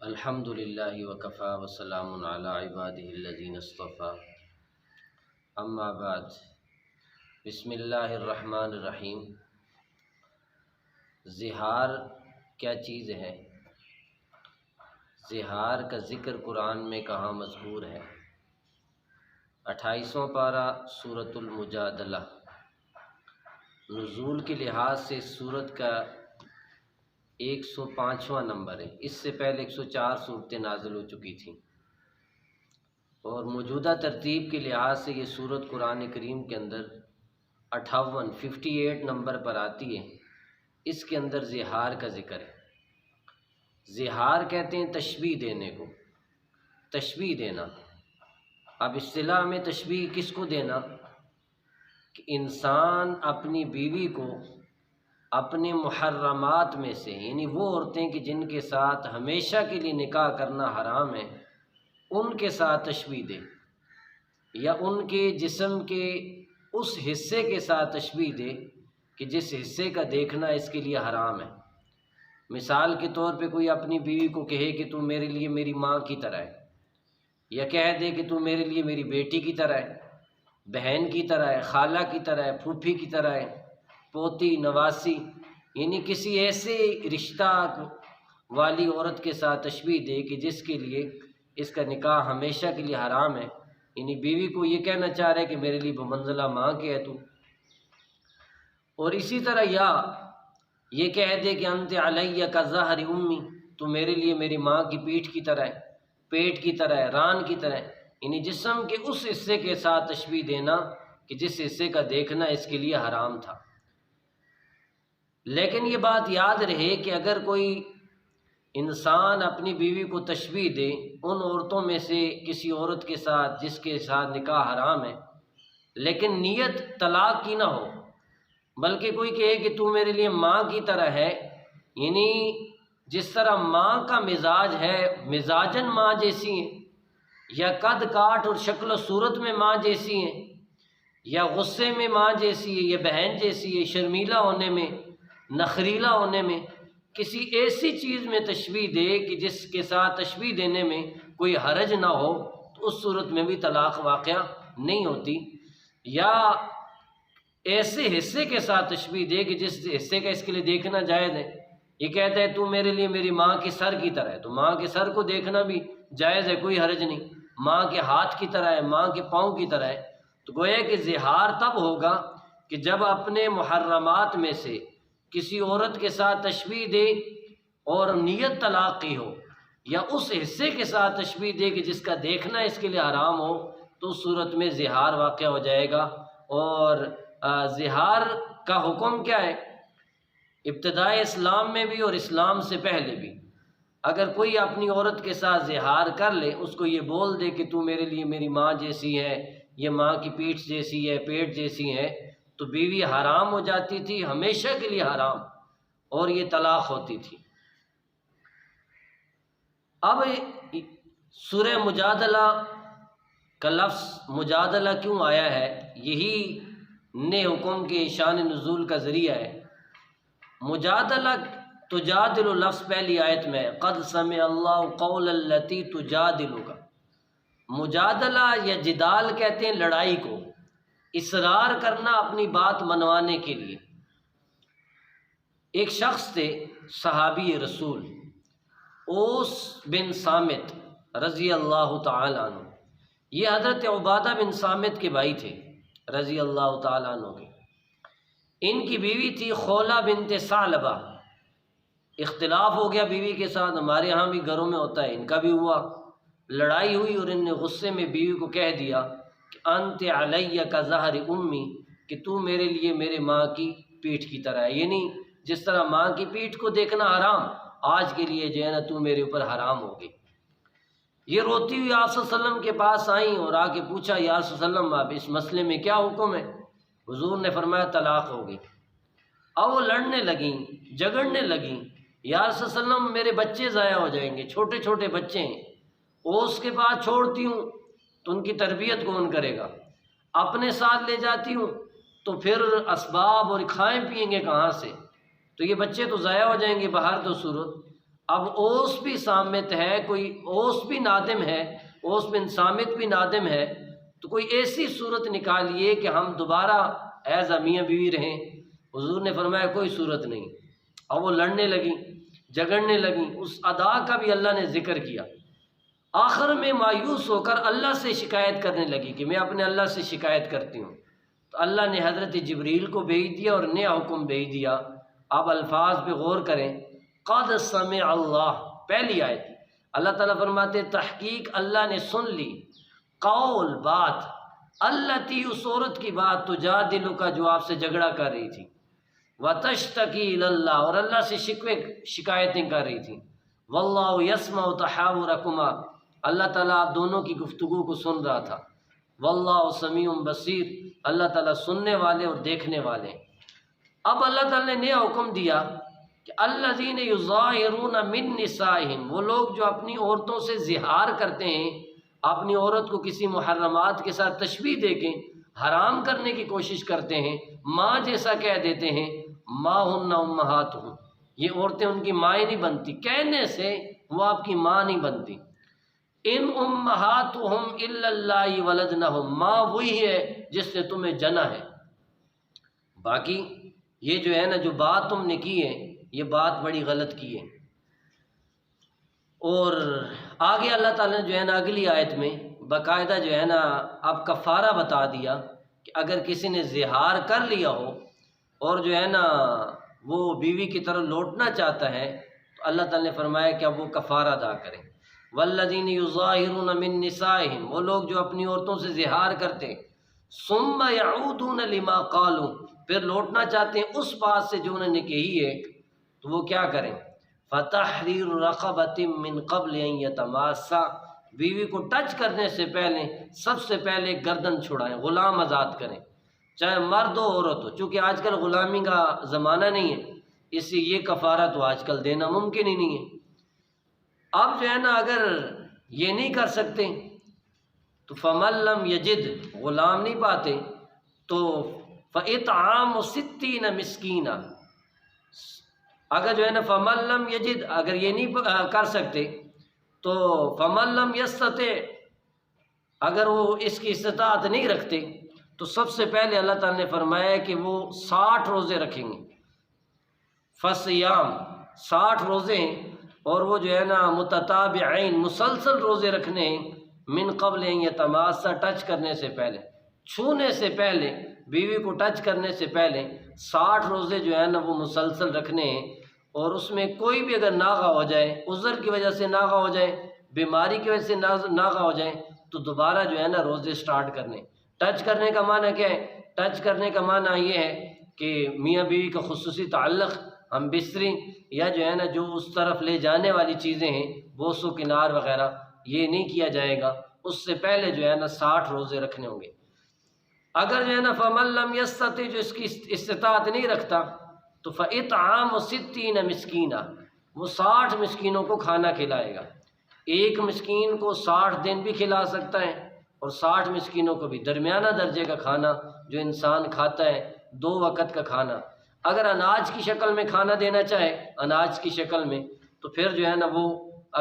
الحمد للہ وکفیٰ وسلام علی عبادہ الذین اصطفیٰ اما بعد بسم اللہ الرحمن الرحیم۔ زہار کیا چیز ہے؟ زہار کا ذکر قرآن میں کہاں مذکور ہے؟ 28واں پارہ سورۃ المجادلہ۔ نزول کے لحاظ سے سورت کا 105واں نمبر ہے۔ اس سے پہلے 104 صورتیں نازل ہو چکی تھیں، اور موجودہ ترتیب کے لحاظ سے یہ سورت قرآن کریم کے اندر 58 نمبر پر آتی ہے۔ اس کے اندر زہار کا ذکر ہے۔ زہار کہتے ہیں تشبیہ دینے کو، تشبیہ دینا۔ اب اصطلاح میں تشبیہ کس کو دینا؟ کہ انسان اپنی بیوی کو اپنے محرمات میں سے، یعنی وہ عورتیں کہ جن کے ساتھ ہمیشہ کے لیے نکاح کرنا حرام ہے، ان کے ساتھ تشبیہ دے، یا ان کے جسم کے اس حصے کے ساتھ تشبیہ دے کہ جس حصے کا دیکھنا اس کے لیے حرام ہے۔ مثال کے طور پہ کوئی اپنی بیوی کو کہے کہ تو میرے لیے میری ماں کی طرح ہے، یا کہہ دے کہ تو میرے لیے میری بیٹی کی طرح ہے، بہن کی طرح ہے، خالہ کی طرح ہے، پھوپھی کی طرح ہے، پوتی نواسی، یعنی کسی ایسے رشتہ والی عورت کے ساتھ تشبیہ دے کہ جس کے لیے اس کا نکاح ہمیشہ کے لیے حرام ہے، یعنی بیوی کو یہ کہنا چاہ رہے کہ میرے لیے بمنزلہ ماں کے ہے تو۔ اور اسی طرح یا یہ کہہ دے کہ انت علیہ کظہر امی، تو میرے لیے میری ماں کی پیٹھ کی طرح ہے، پیٹ کی طرح ہے، ران کی طرح ہے، یعنی جسم کے اس حصے کے ساتھ تشبیہ دینا کہ جس حصے کا دیکھنا اس کے لیے حرام تھا۔ لیکن یہ بات یاد رہے کہ اگر کوئی انسان اپنی بیوی کو تشبیہ دے ان عورتوں میں سے کسی عورت کے ساتھ جس کے ساتھ نکاح حرام ہے، لیکن نیت طلاق کی نہ ہو، بلکہ کوئی کہے کہ تو میرے لیے ماں کی طرح ہے، یعنی جس طرح ماں کا مزاج ہے، مزاجن ماں جیسی ہیں، یا قد کاٹ اور شکل و صورت میں ماں جیسی ہیں، یا غصے میں ماں جیسی ہے، یا بہن جیسی ہے، شرمیلا ہونے میں، نخریلا ہونے میں، کسی ایسی چیز میں تشبیہ دے کہ جس کے ساتھ تشبیہ دینے میں کوئی حرج نہ ہو، تو اس صورت میں بھی طلاق واقع نہیں ہوتی۔ یا ایسے حصے کے ساتھ تشبیہ دے کہ جس حصے کا اس کے لیے دیکھنا جائز ہے، یہ کہتا ہے تو میرے لیے میری ماں کے سر کی طرح ہے، تو ماں کے سر کو دیکھنا بھی جائز ہے، کوئی حرج نہیں۔ ماں کے ہاتھ کی طرح ہے، ماں کے پاؤں کی طرح ہے، تو گویا کہ زہار تب ہوگا کہ جب اپنے محرمات میں سے کسی عورت کے ساتھ تشبیہ دے اور نیت طلاق کی ہو، یا اس حصے کے ساتھ تشبیہ دے کہ جس کا دیکھنا اس کے لیے حرام ہو، تو اس صورت میں زہار واقع ہو جائے گا۔ اور زہار کا حکم کیا ہے؟ ابتدائے اسلام میں بھی اور اسلام سے پہلے بھی، اگر کوئی اپنی عورت کے ساتھ زہار کر لے، اس کو یہ بول دے کہ تو میرے لیے میری ماں جیسی ہے، یہ ماں کی پیٹھ جیسی ہے، پیٹ جیسی ہے، تو بیوی حرام ہو جاتی تھی، ہمیشہ کے لیے حرام، اور یہ طلاق ہوتی تھی۔ اب سورہ مجادلہ کا لفظ مجادلہ کیوں آیا ہے؟ یہی نئے حکم کے شان نزول کا ذریعہ ہے۔ مجادلہ تجادل لفظ پہلی آیت میں قد سمع اللہ قول التی تجادلک۔ مجادلہ یا جدال کہتے ہیں لڑائی کو، اصرار کرنا اپنی بات منوانے کے لیے۔ ایک شخص تھے صحابی رسول اوس بن صامت رضی اللہ تعالی عنہ، یہ حضرت عبادہ بن صامت کے بھائی تھے رضی اللہ تعالی عنہ کے۔ ان کی بیوی تھی خولہ بنت ثعلبہ۔ اختلاف ہو گیا بیوی کے ساتھ، ہمارے ہاں بھی گھروں میں ہوتا ہے، ان کا بھی ہوا، لڑائی ہوئی، اور ان نے غصے میں بیوی کو کہہ دیا کہ انت علیہ کظہر امی، کہ تو میرے لیے میرے ماں کی پیٹھ کی طرح ہے، یعنی جس طرح ماں کی پیٹھ کو دیکھنا حرام، آج کے لیے جو ہے نا تو میرے اوپر حرام ہو گئی۔ یہ روتی ہوئی آپ صلی اللہ علیہ وسلم کے پاس آئیں اور آ کے پوچھا یا رسول اللہ وسلم اب اس مسئلے میں کیا حکم ہے؟ حضور نے فرمایا طلاق ہو گئی۔ اب وہ لڑنے لگیں، جھگڑنے لگیں، یا رسول اللہ علیہ وسلم میرے بچے ضائع ہو جائیں گے، چھوٹے چھوٹے بچے ہیں، اس کے پاس چھوڑتی ہوں تو ان کی تربیت کون کرے گا، اپنے ساتھ لے جاتی ہوں تو پھر اسباب اور کھائیں پئیں گے کہاں سے، تو یہ بچے تو ضائع ہو جائیں گے، باہر تو صورت۔ اب اوس بھی سامت ہے، کوئی اوس بھی نادم ہے، اوس بن سامت بھی نادم ہے، تو کوئی ایسی صورت نکالیے کہ ہم دوبارہ ایز میاں بیوی رہیں۔ حضور نے فرمایا کوئی صورت نہیں۔ اب وہ لڑنے لگیں، جھگڑنے لگیں، اس ادا کا بھی اللہ نے ذکر کیا۔ آخر میں مایوس ہو کر اللہ سے شکایت کرنے لگی کہ میں اپنے اللہ سے شکایت کرتی ہوں۔ تو اللہ نے حضرت جبریل کو بھیج دیا اور نیا حکم بھیج دیا۔ آپ الفاظ پہ غور کریں، قد سمع اللہ، پہلی آیت اللہ تعالیٰ فرماتے تحقیق اللہ نے سن لی، قول بات، اللہ تھی اس عورت کی بات تجادلک کا جو آپ سے جھگڑا کر رہی تھی، وتشتکی الی اللہ، اور اللہ سے شکایتیں کر رہی تھی، واللہ یسمع تحاورکما، اللہ تعالیٰ آپ دونوں کی گفتگو کو سن رہا تھا، واللہ سمیع بصیر، اللہ تعالیٰ سننے والے اور دیکھنے والے۔ اب اللہ تعالیٰ نے نیا حکم دیا کہ الذین یظاہرون من نسائہم، وہ لوگ جو اپنی عورتوں سے زہار کرتے ہیں، اپنی عورت کو کسی محرمات کے ساتھ تشبیہ دے کے حرام کرنے کی کوشش کرتے ہیں، ماں جیسا کہہ دیتے ہیں، ماں ہن امہاتہم، یہ عورتیں ان کی مائیں نہیں بنتی، کہنے سے وہ آپ کی ماں نہیں بنتی۔ ان امہاتہم الا اللہ ولدنہم، ماں وہی ہے جس نے تمہیں جنا ہے، باقی یہ جو ہے نا جو بات تم نے کی ہے یہ بات بڑی غلط کی ہے۔ اور آگے اللہ تعالیٰ نے جو ہے نا اگلی آیت میں باقاعدہ جو ہے نا اب کفارہ بتا دیا کہ اگر کسی نے زہار کر لیا ہو اور جو ہے نا وہ بیوی کی طرف لوٹنا چاہتا ہے تو اللہ تعالیٰ نے فرمایا کہ اب وہ کفارہ ادا کریں۔ والذین یظاہرون من نسائہم، وہ لوگ جو اپنی عورتوں سے زہار کرتے، ثم یعودون لما قالوا، پھر لوٹنا چاہتے ہیں اس بات سے جو انہوں نے کہی ہے، تو وہ کیا کریں؟ فتحریر رقبۃ من قبل ان یتماسا، بیوی کو ٹچ کرنے سے پہلے سب سے پہلے گردن چھڑائیں، غلام آزاد کریں، چاہے مرد ہو عورت ہو، چونکہ آج کل غلامی کا زمانہ نہیں ہے، اس سے یہ کفارہ تو آج کل دینا ممکن ہی نہیں ہے۔ اب جو ہے نا اگر یہ نہیں کر سکتے تو فمن لم یجد، غلام نہیں پاتے تو فاطعام 60 مسکینہ، اگر جو ہے نا فمن لم یجد، اگر یہ نہیں کر سکتے تو فمن لم یستطع، اگر وہ اس کی استطاعت نہیں رکھتے تو سب سے پہلے اللہ تعالیٰ نے فرمایا کہ وہ 60 روزے رکھیں گے، فصیام 60 روزے ہیں، اور وہ جو ہے نا متتابعین، مسلسل روزے رکھنے ہیں، من قبل ان یتماسا، ٹچ کرنے سے پہلے، چھونے سے پہلے، بیوی کو ٹچ کرنے سے پہلے 60 روزے جو ہے نا وہ مسلسل رکھنے ہیں، اور اس میں کوئی بھی اگر ناغہ ہو جائے، عذر کی وجہ سے ناغہ ہو جائے، بیماری کی وجہ سے ناغہ ہو جائے تو دوبارہ جو ہے نا روزے سٹارٹ کرنے۔ ٹچ کرنے کا معنی کیا ہے؟ ٹچ کرنے کا معنی یہ ہے کہ میاں بیوی کا خصوصی تعلق، ہم بستری یا جو ہے نا جو اس طرف لے جانے والی چیزیں ہیں، بوس و کنار وغیرہ، یہ نہیں کیا جائے گا، اس سے پہلے جو ہے نا 60 روزے رکھنے ہوں گے۔ اگر جو ہے نا فمن لم یستطع، جو اس کی استطاعت نہیں رکھتا تو فاطعام 60 مسکینہ، وہ 60 مسکینوں کو کھانا کھلائے گا، ایک مسکین کو 60 دن بھی کھلا سکتا ہے، اور 60 مسکینوں کو بھی، درمیانہ درجے کا کھانا جو انسان کھاتا ہے، 2 وقت کا کھانا۔ اگر اناج کی شکل میں کھانا دینا چاہے، اناج کی شکل میں، تو پھر جو ہے نا وہ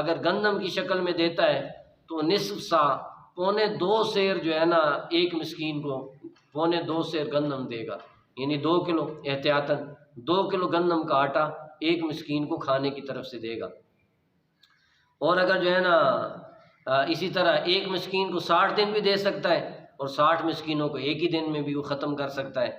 اگر گندم کی شکل میں دیتا ہے تو نصف سا، 2.25 سیر جو ہے نا ایک مسکین کو 2.25 سیر گندم دے گا، یعنی 2 کلو، احتیاطاً 2 کلو گندم کا آٹا ایک مسکین کو کھانے کی طرف سے دے گا۔ اور اگر جو ہے نا اسی طرح ایک مسکین کو 60 دن بھی دے سکتا ہے، اور 60 مسکینوں کو ایک ہی دن میں بھی وہ ختم کر سکتا ہے۔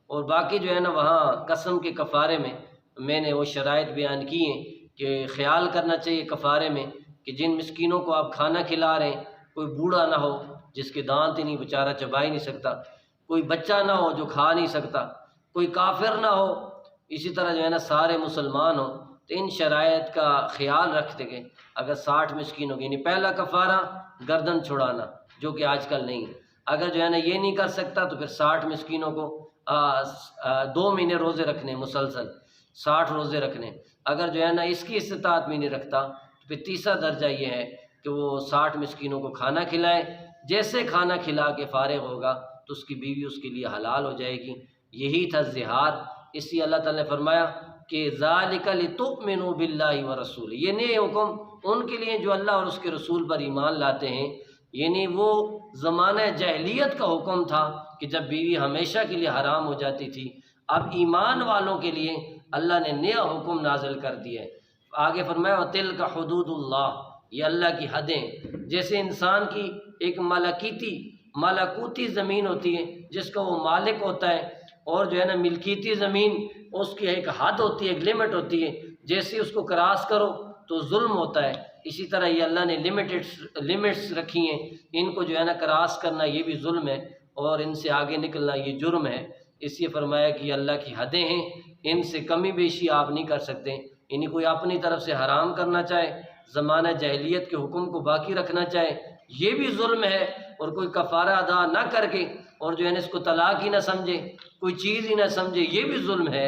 اور باقی جو ہے نا وہاں قسم کے کفارے میں نے وہ شرائط بیان کی ہیں کہ خیال کرنا چاہیے کفارے میں کہ جن مسکینوں کو آپ کھانا کھلا رہے ہیں، کوئی بوڑھا نہ ہو جس کے دانت ہی نہیں، بیچارہ چبا ہی نہیں سکتا، کوئی بچہ نہ ہو جو کھا نہیں سکتا، کوئی کافر نہ ہو، اسی طرح جو ہے نا سارے مسلمان ہوں۔ تو ان شرائط کا خیال رکھتے گئے اگر 60 مسکینوں کی، یعنی پہلا کفارہ گردن چھڑانا، جو کہ آج کل نہیں ہے۔ اگر جو ہے نا یہ نہیں کر سکتا تو پھر 60 مسکینوں کو 2 مہینے روزے رکھنے، مسلسل 60 روزے رکھنے۔ اگر جو ہے نا اس کی استطاعت بھی نہیں رکھتا تو پھر تیسرا درجہ یہ ہے کہ وہ 60 مسکینوں کو کھانا کھلائے، جیسے کھانا کھلا کے فارغ ہوگا تو اس کی بیوی اس کے لیے حلال ہو جائے گی۔ یہی تھا زہار، اس لیے اللہ تعالیٰ نے فرمایا کہ ذالک لتؤمنوا باللہ ورسول، یہ نئے حکم ان کے لیے جو اللہ اور اس کے رسول پر ایمان لاتے ہیں، یعنی وہ زمانہ جاہلیت کا حکم تھا کہ جب بیوی ہمیشہ کے لیے حرام ہو جاتی تھی، اب ایمان والوں کے لیے اللہ نے نیا حکم نازل کر دیا ہے۔ آگے فرمایا وَتِلْكَ حُدُودُ اللّہ، یہ اللہ کی حدیں، جیسے انسان کی ایک ملکوتی زمین ہوتی ہے جس کا وہ مالک ہوتا ہے، اور جو ہے نا ملکیتی زمین اس کی ایک حد ہوتی ہے، ایک لمٹ ہوتی ہے، جیسے اس کو کراس کرو تو ظلم ہوتا ہے، اسی طرح یہ اللہ نے لمٹس رکھی ہیں، ان کو جو ہے نا کراس کرنا یہ بھی ظلم ہے، اور ان سے آگے نکلنا یہ جرم ہے۔ اس لیے فرمایا کہ یہ اللہ کی حدیں ہیں، ان سے کمی بیشی آپ نہیں کر سکتے، یعنی کوئی اپنی طرف سے حرام کرنا چاہے، زمانہ جاہلیت کے حکم کو باقی رکھنا چاہے، یہ بھی ظلم ہے، اور کوئی کفارہ ادا نہ کر کے اور جو ہے نا اس کو طلاق ہی نہ سمجھے، کوئی چیز ہی نہ سمجھے، یہ بھی ظلم ہے۔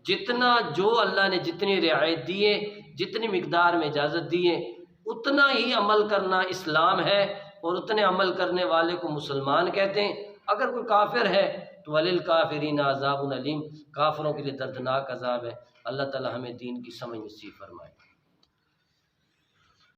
جتنا جو اللہ نے جتنی رعایت دی ہے، جتنی مقدار میں اجازت دی ہے، اتنا ہی عمل کرنا اسلام ہے، اور اتنے عمل کرنے والے کو مسلمان کہتے ہیں۔ اگر کوئی کافر ہے تو وَلِلْكَافِرِينَ عَذَابٌ أَلِيمٌ، کافروں کے لیے دردناک عذاب ہے۔ اللہ تعالی ہمیں دین کی سمجھ نصیب فرمائے۔